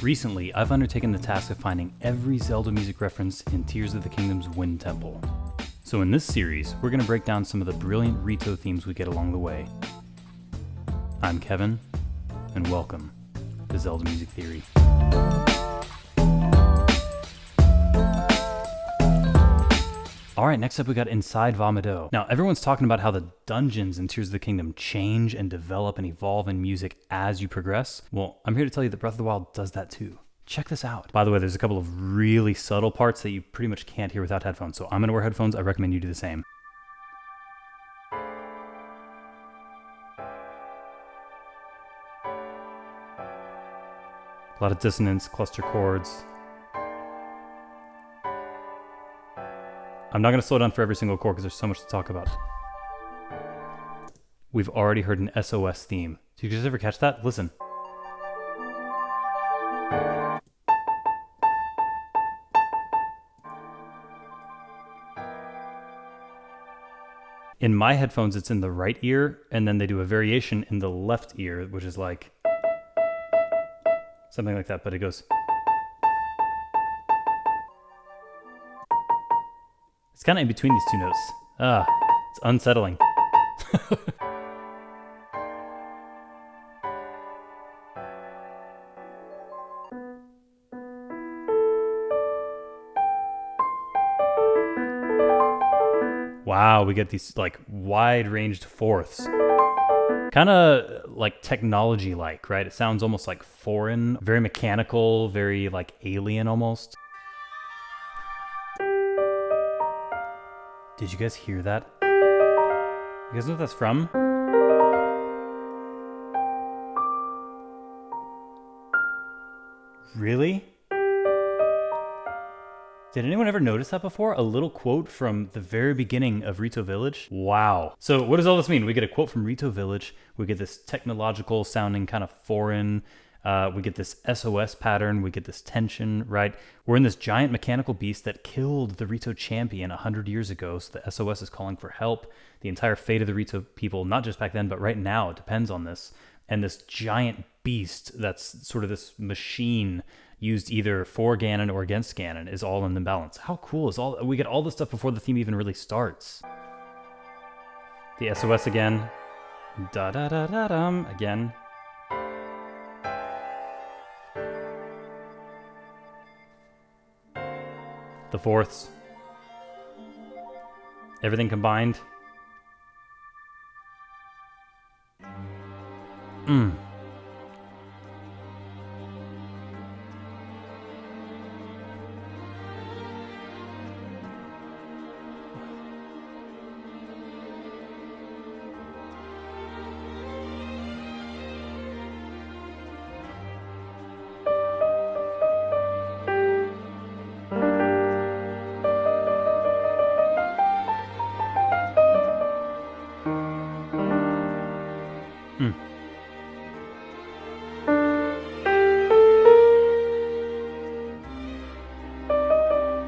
Recently, I've undertaken the task of finding every Zelda music reference in Tears of the Kingdom's Wind Temple. So in this series, we're going to break down some of the brilliant Rito themes we get along the way. I'm Kevin, and welcome to Zelda Music Theory. Alright, next up we got Inside Vah Medoh. Now, everyone's talking about how the dungeons in Tears of the Kingdom change and develop and evolve in music as you progress. Well, I'm here to tell you that Breath of the Wild does that too. Check this out. By the way, there's a couple of really subtle parts that you pretty much can't hear without headphones, so I'm going to wear headphones. I recommend you do the same. A lot of dissonance, cluster chords. I'm not going to slow down for every single chord because there's so much to talk about. We've already heard an SOS theme. Did you guys ever catch that? Listen. In my headphones, it's in the right ear, and then they do a variation in the left ear, which is like something like that, but it goes. It's kind of in between these two notes. It's unsettling. Wow, we get these like wide-ranged fourths. Kind of like technology-like, right? It sounds almost like foreign, very mechanical, very like alien almost. Did you guys hear that? You guys know what that's from? Really? Did anyone ever notice that before? A little quote from the very beginning of Rito Village? Wow. So what does all this mean? We get a quote from Rito Village. We get this technological sounding kind of foreign. We get this SOS pattern. We get this tension, right? We're in this giant mechanical beast that killed the Rito champion 100 years ago. So the SOS is calling for help. The entire fate of the Rito people, not just back then, but right now, it depends on this. And this giant beast that's sort of this machine used either for Ganon or against Ganon is all in the balance. How cool is all? We get all this stuff before the theme even really starts. The SOS again. Da-da-da-da-dum again. The fourths. Everything combined.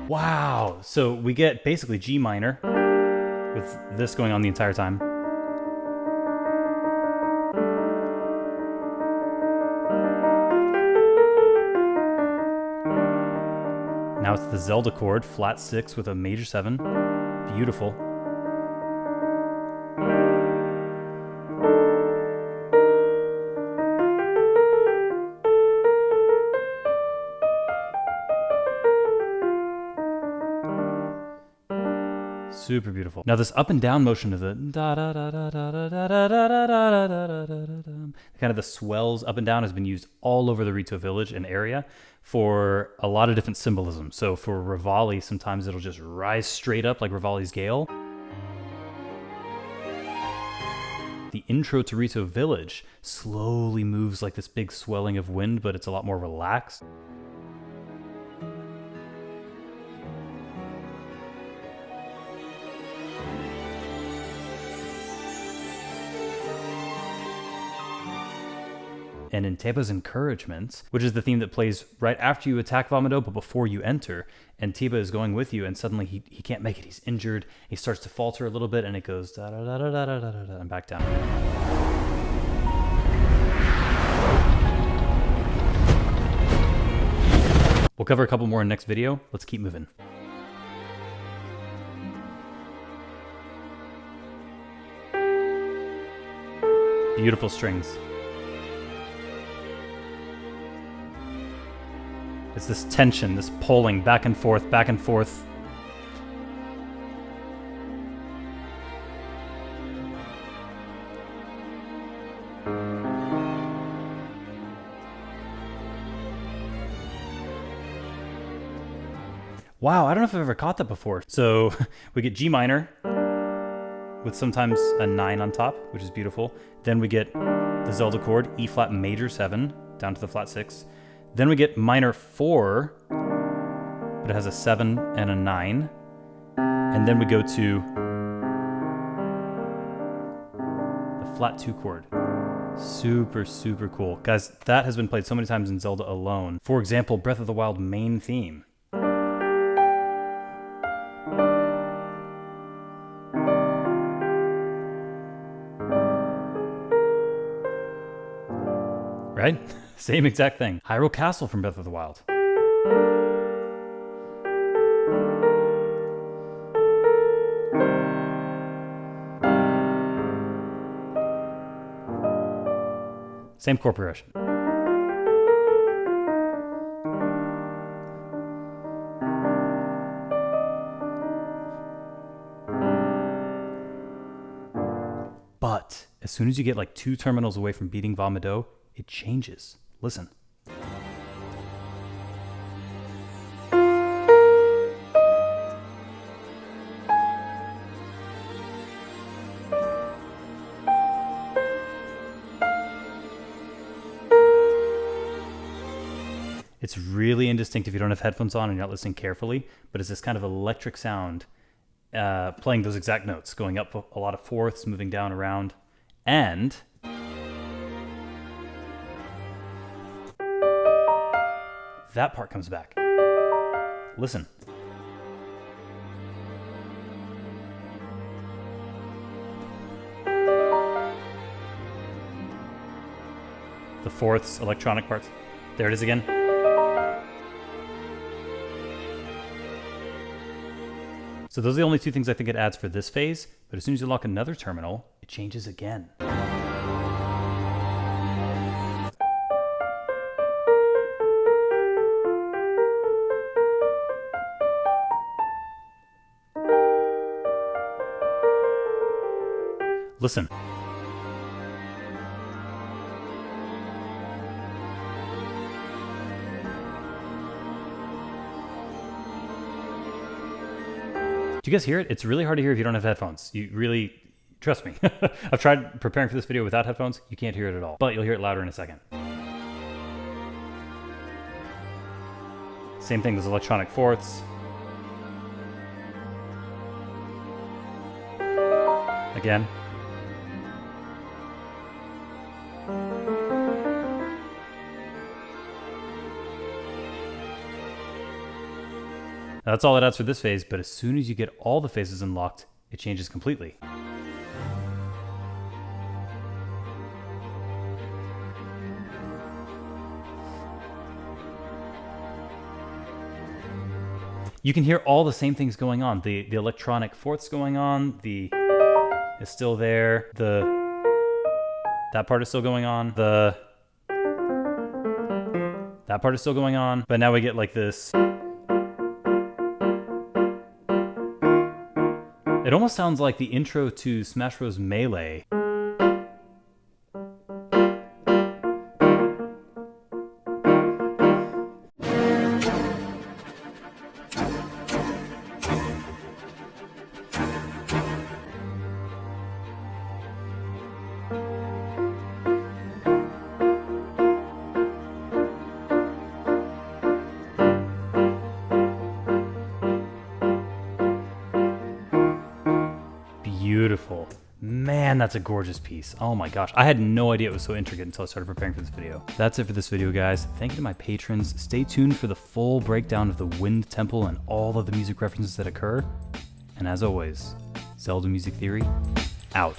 Wow, so we get basically G minor with this going on the entire time. Now it's the Zelda chord, flat 6 with a major 7. Beautiful. Super beautiful. Now this up and down motion of the da da da da da da da da da da da da da da, kind of the swells up and down has been used all over the Rito village and area for a lot of different symbolism. So for Rivali, sometimes it'll just rise straight up like Rivali's Gale. The intro to Rito village slowly moves like this big swelling of wind, but it's a lot more relaxed. And in Teba's Encouragement, which is the theme that plays right after you attack Vah Medoh, but before you enter, and Teba is going with you, and suddenly he can't make it, he's injured, he starts to falter a little bit, and it goes da-da-da-da-da-da-da-da, and back down. We'll cover a couple more in the next video. Let's keep moving. Beautiful strings. It's this tension, this pulling back and forth, back and forth. Wow, I don't know if I've ever caught that before. So we get G minor with sometimes a 9 on top, which is beautiful. Then we get the Zelda chord, E flat major 7, down to the flat 6. Then we get minor 4, but it has a 7 and a 9. And then we go to the flat 2 chord. Super, super cool. Guys, that has been played so many times in Zelda alone. For example, Breath of the Wild main theme. Right? Same exact thing. Hyrule Castle from Breath of the Wild. Same chord progression. But as soon as you get like 2 terminals away from beating Vah Medoh, it changes. Listen. It's really indistinct if you don't have headphones on and you're not listening carefully, but it's this kind of electric sound playing those exact notes, going up a lot of fourths, moving down around, and that part comes back. Listen. The fourths, electronic parts. There it is again. So those are the only 2 things I think it adds for this phase, but as soon as you unlock another terminal, it changes again. Listen. Do you guys hear it? It's really hard to hear if you don't have headphones. You really, trust me. I've tried preparing for this video without headphones. You can't hear it at all, but you'll hear it louder in a second. Same thing, those electronic fourths. Again. Now, that's all it adds for this phase, but as soon as you get all the phases unlocked, it changes completely. You can hear all the same things going on. The electronic fourths going on, the is still there, that part is still going on, that part is still going on, but now we get like this. It almost sounds like the intro to Smash Bros. Melee. Beautiful. Man, that's a gorgeous piece. Oh my gosh. I had no idea it was so intricate until I started preparing for this video. That's it for this video, guys. Thank you to my patrons. Stay tuned for the full breakdown of the Wind Temple and all of the music references that occur. And as always, Zelda Music Theory, out.